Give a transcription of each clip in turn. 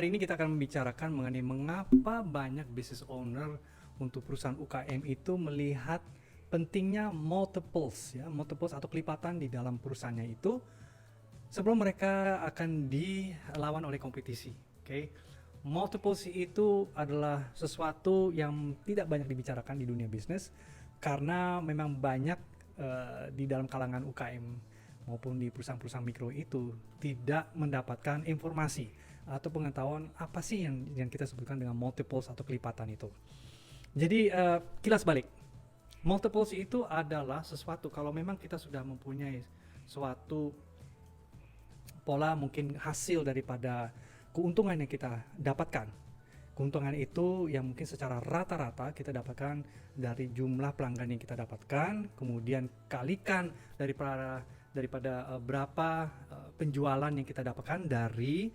hari ini kita akan membicarakan mengenai mengapa banyak business owner untuk perusahaan UKM itu melihat pentingnya multiples, ya, multiples atau kelipatan di dalam perusahaannya itu sebelum mereka akan dilawan oleh kompetisi. Oke. Multiples itu adalah sesuatu yang tidak banyak dibicarakan di dunia bisnis karena memang banyak di dalam kalangan UKM maupun di perusahaan-perusahaan mikro itu tidak mendapatkan informasi atau pengetahuan apa sih yang kita sebutkan dengan multiples atau kelipatan itu. Jadi kilas balik, multiples itu adalah sesuatu kalau memang kita sudah mempunyai suatu pola mungkin hasil daripada keuntungan yang kita dapatkan. Keuntungan itu yang mungkin secara rata-rata kita dapatkan dari jumlah pelanggan yang kita dapatkan, kemudian kalikan daripada berapa penjualan yang kita dapatkan dari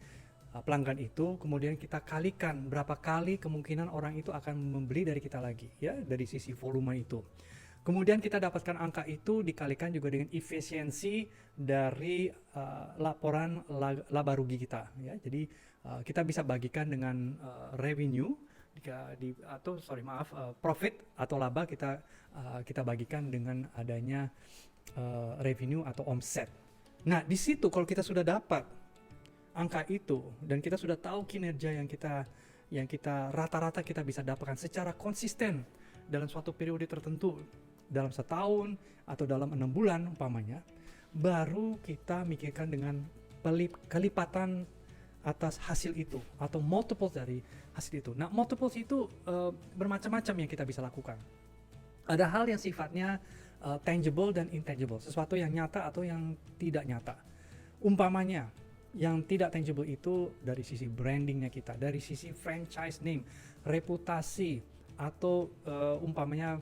pelanggan itu, kemudian kita kalikan berapa kali kemungkinan orang itu akan membeli dari kita lagi, ya, dari sisi volume itu. Kemudian kita dapatkan angka itu dikalikan juga dengan efisiensi dari laporan laba rugi kita, ya. Jadi kita bisa bagikan dengan revenue profit atau laba kita bagikan dengan adanya revenue atau omset. Nah, di situ kalau kita sudah dapat angka itu dan kita sudah tahu kinerja yang kita rata-rata kita bisa dapatkan secara konsisten dalam suatu periode tertentu, dalam setahun atau dalam 6 bulan umpamanya, baru kita mikirkan dengan kelipatan atas hasil itu atau multiples dari hasil itu. Nah, multiples itu bermacam-macam yang kita bisa lakukan. Ada hal yang sifatnya tangible dan intangible, sesuatu yang nyata atau yang tidak nyata. Umpamanya, yang tidak tangible itu dari sisi brandingnya kita, dari sisi franchise name, reputasi, atau umpamanya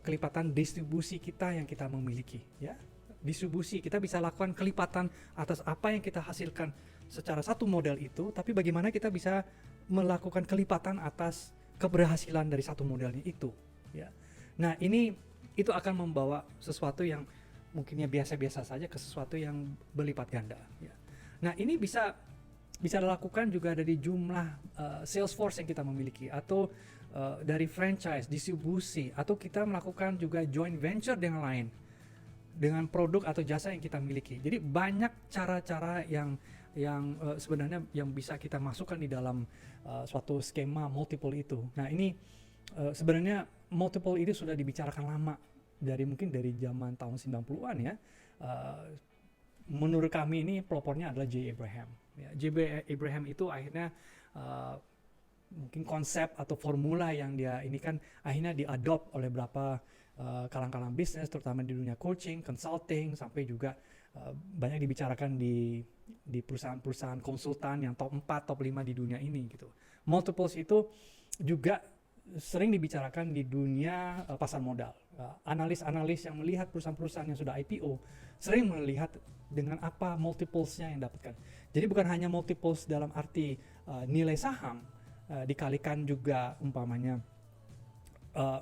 kelipatan distribusi kita yang kita memiliki, ya. Distribusi kita bisa lakukan kelipatan atas apa yang kita hasilkan secara satu model itu, tapi bagaimana kita bisa melakukan kelipatan atas keberhasilan dari satu modelnya itu, ya. Nah, itu akan membawa sesuatu yang mungkinnya biasa-biasa saja ke sesuatu yang berlipat ganda, ya. Nah, ini bisa dilakukan juga dari jumlah sales force yang kita memiliki, atau dari franchise, distribusi, atau kita melakukan juga joint venture dengan lain, dengan produk atau jasa yang kita miliki. Jadi banyak cara-cara yang sebenarnya yang bisa kita masukkan di dalam suatu skema multiple itu. Nah, ini sebenarnya multiple itu sudah dibicarakan lama, mungkin dari zaman tahun 90-an, ya. Menurut kami ini pelopornya adalah J. Abraham. Ya, J. Abraham itu akhirnya mungkin konsep atau formula yang dia ini kan akhirnya diadopt oleh beberapa kalang-kalang bisnis, terutama di dunia coaching, consulting, sampai juga banyak dibicarakan di perusahaan-perusahaan konsultan yang top 4, top 5 di dunia ini, gitu. Multiples itu juga sering dibicarakan di dunia pasar modal. Analis-analis yang melihat perusahaan-perusahaan yang sudah IPO sering melihat dengan apa multiplesnya yang dapatkan. Jadi bukan hanya multiples dalam arti nilai saham, dikalikan juga umpamanya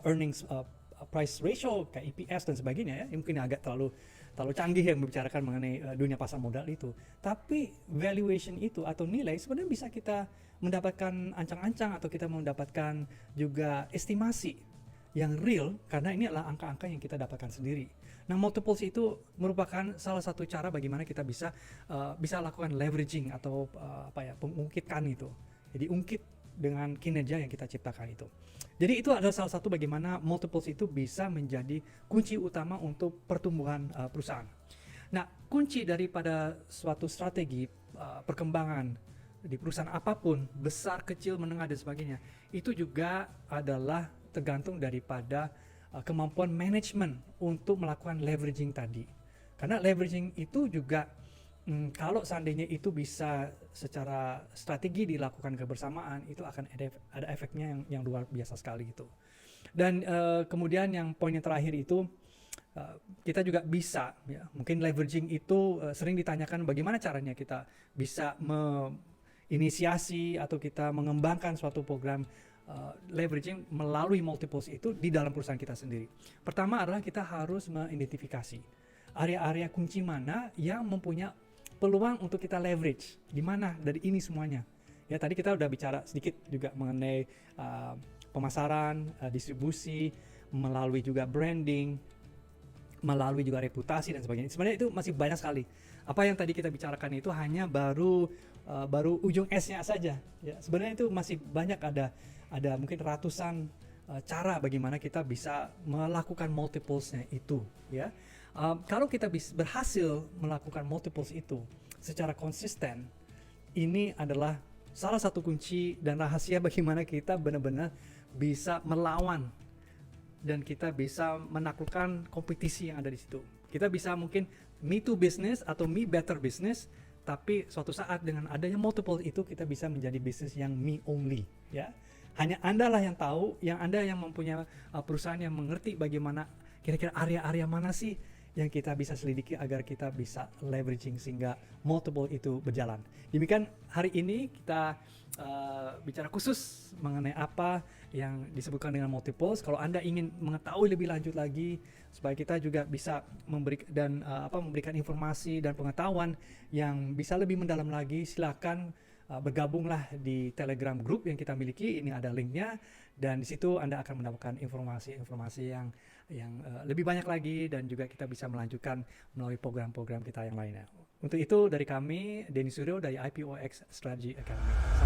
earnings price ratio kayak EPS dan sebagainya, ya. Mungkin agak terlalu canggih yang membicarakan mengenai dunia pasar modal itu. Tapi valuation itu atau nilai sebenarnya bisa kita mendapatkan ancang-ancang atau kita mendapatkan juga estimasi yang real karena ini adalah angka-angka yang kita dapatkan sendiri. Nah, multiples itu merupakan salah satu cara bagaimana kita bisa lakukan leveraging atau pengungkitkan itu. Jadi ungkit dengan kinerja yang kita ciptakan itu. Jadi itu adalah salah satu bagaimana multiples itu bisa menjadi kunci utama untuk pertumbuhan perusahaan. Nah, kunci daripada suatu strategi perkembangan di perusahaan apapun, besar, kecil, menengah, dan sebagainya, itu juga adalah tergantung daripada kemampuan manajemen untuk melakukan leveraging tadi. Karena leveraging itu juga kalau seandainya itu bisa secara strategi dilakukan kebersamaan, itu akan ada efeknya yang luar biasa sekali gitu. Dan kemudian yang poin yang terakhir itu kita juga bisa, ya, mungkin leveraging itu sering ditanyakan bagaimana caranya kita bisa menginisiasi atau kita mengembangkan suatu program leveraging melalui multiples itu di dalam perusahaan kita sendiri. Pertama adalah kita harus mengidentifikasi area-area kunci mana yang mempunyai peluang untuk kita leverage, di mana dari ini semuanya Ya, tadi kita udah bicara sedikit juga mengenai pemasaran, distribusi, melalui juga branding, melalui juga reputasi dan sebagainya. Sebenarnya itu masih banyak sekali. Apa yang tadi kita bicarakan itu hanya baru ujung esnya saja. Ya, sebenarnya itu masih banyak, ada mungkin ratusan cara bagaimana kita bisa melakukan multiplesnya itu. Ya, kalau kita berhasil melakukan multiples itu secara konsisten, ini adalah salah satu kunci dan rahasia bagaimana kita benar-benar bisa melawan dan kita bisa menaklukkan kompetisi yang ada di situ. Kita bisa mungkin me too business atau me better business, tapi suatu saat dengan adanya multiple itu kita bisa menjadi bisnis yang me only, ya. Hanya Anda lah yang tahu, Anda yang mempunyai perusahaan yang mengerti bagaimana kira-kira area-area mana sih yang kita bisa selidiki agar kita bisa leveraging sehingga multiple itu berjalan. Demikian hari ini kita bicara khusus mengenai apa yang disebutkan dengan multiples. Kalau Anda ingin mengetahui lebih lanjut lagi supaya kita juga bisa memberikan informasi dan pengetahuan yang bisa lebih mendalam lagi, silakan bergabunglah di Telegram group yang kita miliki. Ini ada linknya, dan di situ Anda akan mendapatkan informasi-informasi yang lebih banyak lagi, dan juga kita bisa melanjutkan melalui program-program kita yang lainnya. Untuk itu dari kami, Denny Suryo dari IPOX Strategy Academy.